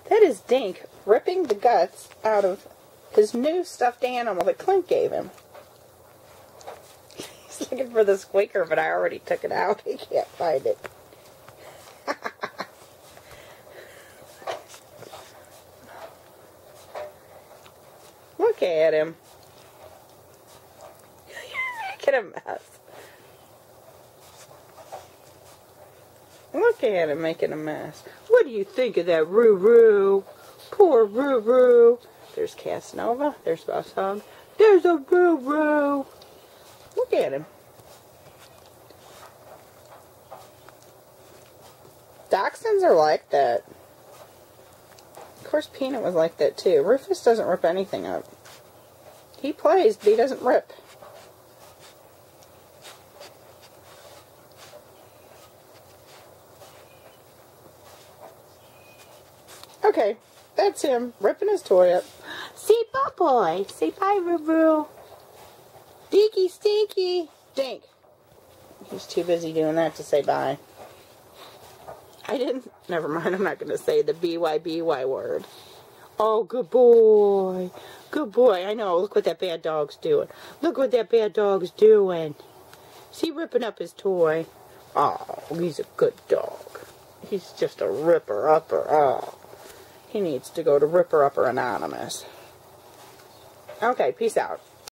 That is Dink ripping the guts out of his new stuffed animal that Clint gave him. He's looking for the squeaker, but I already took it out. He can't find it. Look at him. You're making a mess. Look at him making a mess. What do you think of that Roo-Roo? Poor Roo-Roo. There's Casanova. There's Boss. There's a Roo-Roo. Look at him. Dachshunds are like that. Of course, Peanut was like that too. Rufus doesn't rip anything up. He plays, but he doesn't rip. Okay, that's him ripping his toy up. Say bye, boy. Say bye, Roo-Roo. Dinky Stinky. Dink. He's too busy doing that to say bye. Never mind, I'm not going to say the B-Y-B-Y word. Oh, good boy. Good boy. I know, look what that bad dog's doing. Look what that bad dog's doing. Is he ripping up his toy? Oh, he's a good dog. He's just a ripper-upper. Oh. He needs to go to Ripper Upper Anonymous. Okay, peace out.